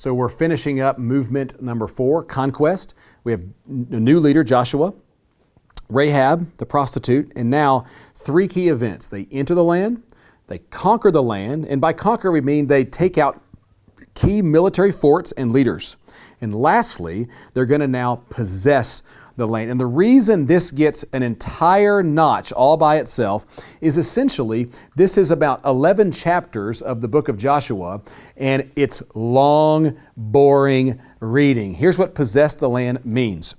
So we're finishing up movement number 4, conquest. We have a new leader, Joshua, Rahab, the prostitute, and now 3 key events. They enter the land, they conquer the land, and by conquer we mean they take out key military forts and leaders. And lastly, they're going to now possess the land. And the reason this gets an entire notch all by itself is essentially this is about 11 chapters of the book of Joshua, and it's long, boring reading. Here's what possess the land means.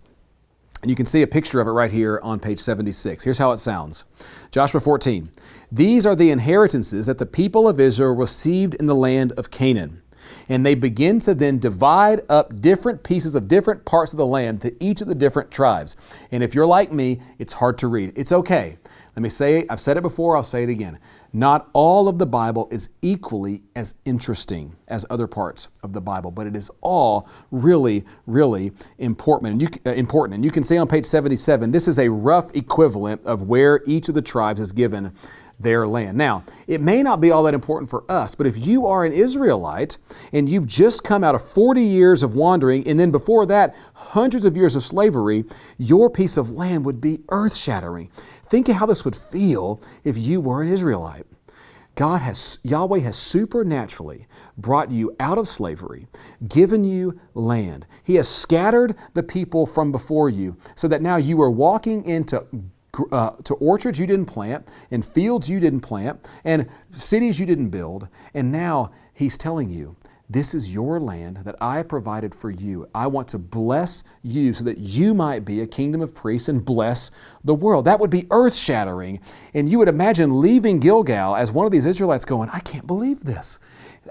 And you can see a picture of it right here on page 76. Here's how it sounds. Joshua 14. These are the inheritances that the people of Israel received in the land of Canaan. And they begin to then divide up different pieces of different parts of the land to each of the different tribes. And if you're like me, it's hard to read. It's okay. Let me say, I've said it before, I'll say it again. Not all of the Bible is equally as interesting as other parts of the Bible, but it is all really, really important. And you can see on page 77, this is a rough equivalent of where each of the tribes is given their land. Now, it may not be all that important for us, but if you are an Israelite and you've just come out of 40 years of wandering, and then before that, hundreds of years of slavery, your piece of land would be earth-shattering. Think of how this would feel if you were an Israelite. Yahweh has supernaturally brought you out of slavery, given you land. He has scattered the people from before you so that now you are walking into to orchards you didn't plant, and fields you didn't plant, and cities you didn't build. And now He's telling you, this is your land that I provided for you. I want to bless you so that you might be a kingdom of priests and bless the world. That would be earth-shattering. And you would imagine leaving Gilgal as one of these Israelites going, I can't believe this.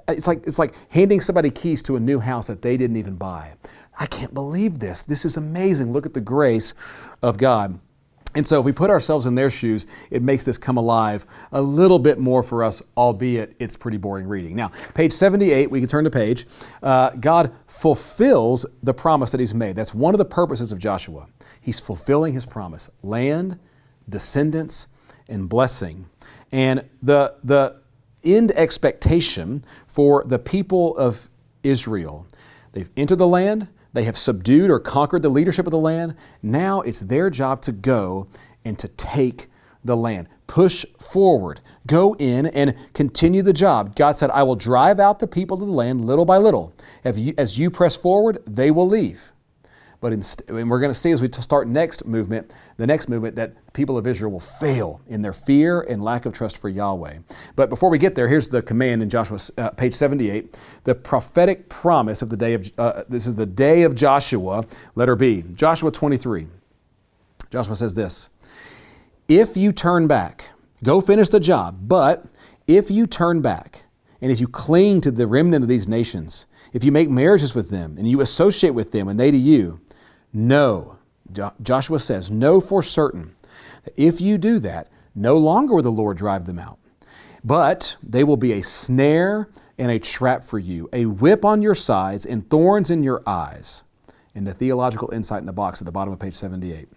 It's like handing somebody keys to a new house that they didn't even buy. I can't believe this. This is amazing. Look at the grace of God. And so if we put ourselves in their shoes, it makes this come alive a little bit more for us, albeit it's pretty boring reading. Now, page 78, we can turn the page. God fulfills the promise that He's made. That's one of the purposes of Joshua. He's fulfilling His promise. Land, descendants, and blessing. And the end expectation for the people of Israel, they've entered the land, they have subdued or conquered the leadership of the land. Now it's their job to go and to take the land. Push forward. Go in and continue the job. God said, I will drive out the people of the land little by little. As you press forward, they will leave. But and we're going to see as we start the next movement, that people of Israel will fail in their fear and lack of trust for Yahweh. But before we get there, here's the command in Joshua, page 78, the prophetic promise of the day of, this is the day of Joshua, letter B, Joshua 23. Joshua says this, if you turn back, go finish the job, but if you turn back, and if you cling to the remnant of these nations, if you make marriages with them, and you associate with them, and they to you, know, Joshua says, know for certain that if you do that, no longer will the Lord drive them out, but they will be a snare and a trap for you, a whip on your sides and thorns in your eyes. And the theological insight in the box at the bottom of page 78.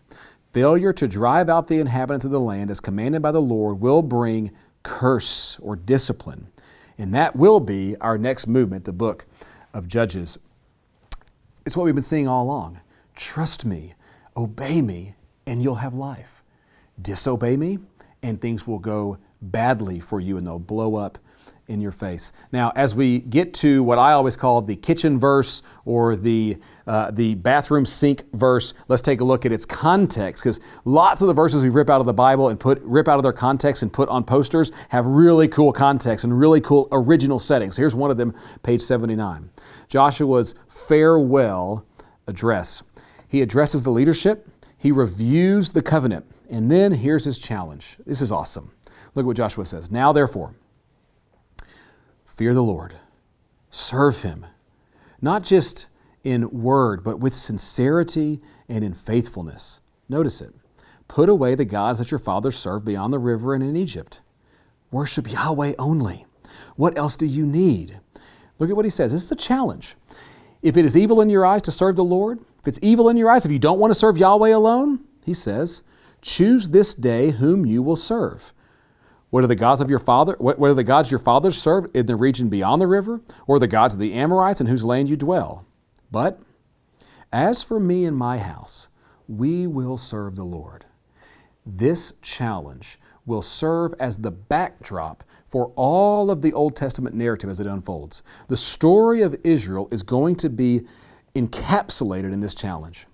Failure to drive out the inhabitants of the land as commanded by the Lord will bring curse or discipline. And that will be our next movement, the book of Judges. It's what we've been seeing all along. Trust me, obey me, and you'll have life. Disobey me, and things will go badly for you, and they'll blow up in your face. Now, as we get to what I always call the kitchen verse or the bathroom sink verse, let's take a look at its context, because lots of the verses we rip out of the Bible and rip out of their context and put on posters have really cool context and really cool original settings. Here's one of them, page 79. Joshua's farewell address. He addresses the leadership, he reviews the covenant, and then here's his challenge. This is awesome. Look at what Joshua says. Now, therefore, fear the Lord, serve Him, not just in word, but with sincerity and in faithfulness. Notice it. Put away the gods that your fathers served beyond the river and in Egypt. Worship Yahweh only. What else do you need? Look at what he says. This is a challenge. If it is evil in your eyes to serve the Lord, if it's evil in your eyes, if you don't want to serve Yahweh alone, he says, choose this day whom you will serve. What are the gods of your father? What are the gods your fathers served in the region beyond the river, or the gods of the Amorites in whose land you dwell? But as for me and my house, we will serve the Lord. This challenge will serve as the backdrop for all of the Old Testament narrative as it unfolds. The story of Israel is going to be encapsulated in this challenge.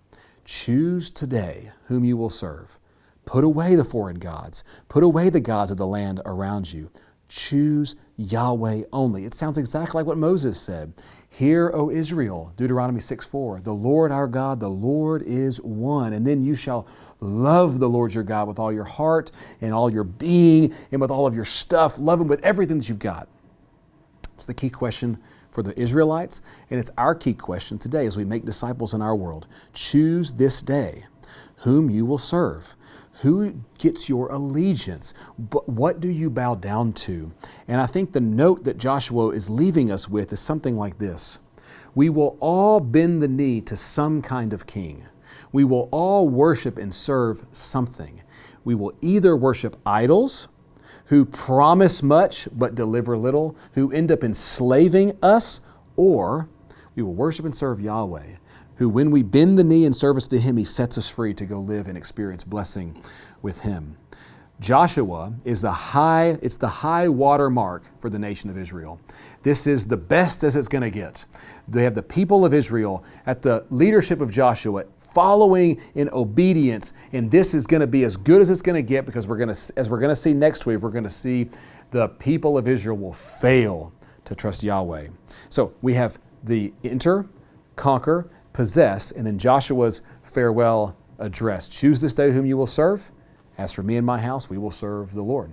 Choose today whom you will serve. Put away the foreign gods. Put away the gods of the land around you. Choose Yahweh only. It sounds exactly like what Moses said. Hear, O Israel, Deuteronomy 6:4, the Lord our God, the Lord is one. And then you shall love the Lord your God with all your heart and all your being and with all of your stuff. Love Him with everything that you've got. It's the key question for the Israelites, and it's our key question today as we make disciples in our world. Choose this day whom you will serve. Who gets your allegiance? But what do you bow down to? And I think the note that Joshua is leaving us with is something like this. We will all bend the knee to some kind of king. We will all worship and serve something. We will either worship idols, who promise much but deliver little, who end up enslaving us, or we will worship and serve Yahweh, who when we bend the knee in service to Him, He sets us free to go live and experience blessing with Him. Joshua is the high water mark for the nation of Israel. This is the best as it's going to get. They have the people of Israel at the leadership of Joshua following in obedience, and this is going to be as good as it's going to get, because as we're going to see next week, we're going to see the people of Israel will fail to trust Yahweh. So we have the enter, conquer, possess, and then Joshua's farewell address. Choose this day whom you will serve. As for me and my house, we will serve the Lord.